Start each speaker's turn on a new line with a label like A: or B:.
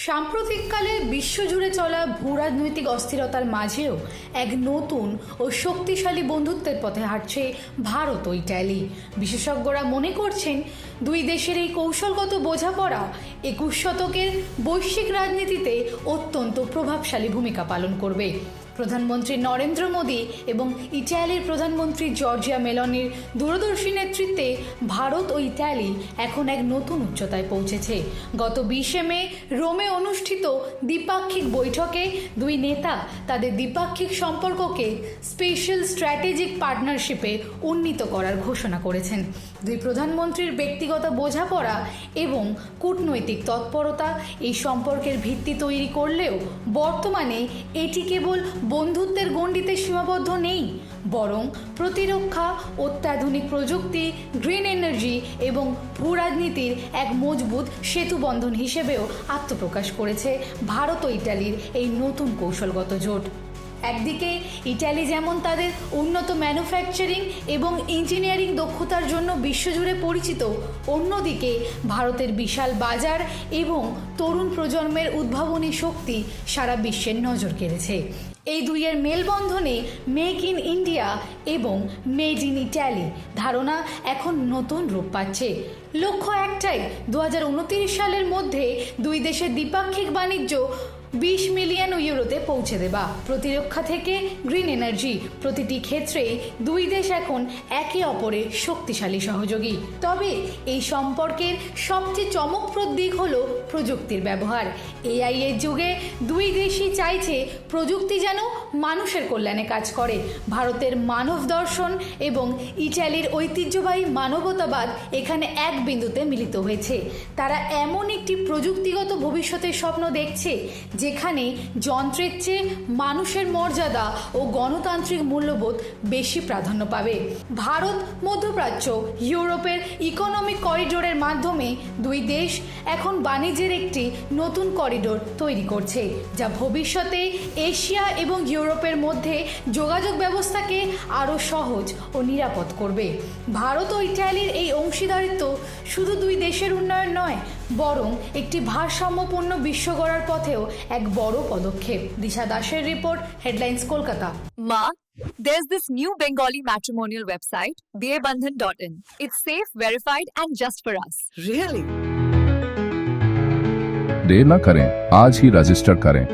A: সাম্প্রতিককালে বিশ্বজুড়ে চলা ভূরাজনৈতিক অস্থিরতার মাঝেও এক নতুন ও শক্তিশালী বন্ধুত্বের পথে হাঁটছে ভারত ও ইটালি। বিশেষজ্ঞরা মনে করছেন দুই দেশের এই কৌশলগত বোঝাপড়া 21 শতকের বৈশ্বিক রাজনীতিতে অত্যন্ত প্রভাবশালী ভূমিকা পালন করবে। প্রধানমন্ত্রী নরেন্দ্র মোদী এবং ইটালির প্রধানমন্ত্রী জর্জিয়া মেলোনির দূরদর্শী নেতৃত্বে ভারত ও ইটালি এখন এক নতুন উচ্চতায় পৌঁছেছে। গত 20 মে রোমে অনুষ্ঠিত দ্বিপাক্ষিক বৈঠকে দুই নেতা তাদের দ্বিপাক্ষিক সম্পর্ককে স্পেশাল স্ট্র্যাটেজিক পার্টনারশিপে উন্নীত করার ঘোষণা করেছেন। দুই প্রধানমন্ত্রীর ব্যক্তিগত বোঝাপড়া এবং কূটনৈতিক তৎপরতা এই সম্পর্কের ভিত্তি তৈরি করলেও বর্তমানে এটি কেবল বন্ধুত্বের গণ্ডিতে সীমাবদ্ধ নেই, বরং প্রতিরক্ষা, অত্যাধুনিক প্রযুক্তি, গ্রিন এনার্জি এবং ভূরাজনীতির এক মজবুত সেতুবন্ধন হিসেবেও আত্মপ্রকাশ করেছে ভারত ও ইটালির এই নতুন কৌশলগত জোট। একদিকে ইটালি যেমন তাদের উন্নত ম্যানুফ্যাকচারিং এবং ইঞ্জিনিয়ারিং দক্ষতার জন্য বিশ্বজুড়ে পরিচিত, অন্যদিকে ভারতের বিশাল বাজার এবং তরুণ প্রজন্মের উদ্ভাবনী শক্তি সারা বিশ্বের নজর কেড়েছে। এই দুইয়ের মেলবন্ধনে মেক ইন ইন্ডিয়া এবং মেড ইন ইটালি ধারণা এখন নতুন রূপ পাচ্ছে। লক্ষ্য একটাই, 2029 সালের মধ্যে দুই দেশের দ্বিপাক্ষিক বাণিজ্য 20 মিলিয়ন ইউরোতে পৌঁছে দেবা। প্রতিরক্ষা থেকে গ্রিন এনার্জি, প্রতিটি ক্ষেত্রেই দুই দেশ এখন একে অপরের শক্তিশালী সহযোগী। তবে এই সম্পর্কের সবচেয়ে চমকপ্রদ দিক হলো প্রযুক্তির ব্যবহার। এআই এর যুগে দুই দেশই চাইছে প্রযুক্তি যেন মানুষের কল্যাণে কাজ করে। ভারতের মানব দর্শন এবং ইটালির ঐতিহ্যবাহী মানবতাবাদ এখানে এক বিন্দুতে মিলিত হয়েছে। তারা এমন একটি প্রযুক্তিগত ভবিষ্যতের স্বপ্ন দেখছে যেখানে যন্ত্রের চেয়ে মানুষের মর্যাদা ও গণতান্ত্রিক মূল্যবোধ বেশি প্রাধান্য পাবে। ভারত মধ্যপ্রাচ্য ইউরোপের ইকোনমিক করিডোরের মাধ্যমে দুই দেশ এখন বাণিজ্যের একটি নতুন করিডোর তৈরি করছে, যা ভবিষ্যতে এশিয়া এবং ইউরোপের মধ্যে যোগাযোগ ব্যবস্থাকে আরও সহজ ও নিরাপদ করবে। ভারত ও ইটালির এই অংশীদারিত্ব শুধু দুই দেশের উন্নয়ন নয়, বরং একটি ভারসাম্যপূর্ণ বিশ্ব গড়ার পথেও এক বড় পদক্ষেপ। দিশা দাসের report, headlines, Kolkata.
B: Ma, there's this new Bengali matrimonial website, BearBandhan.in. It's safe, verified, and just for us.
C: Really?
D: देर न करें, आज ही रजिस्टर करें।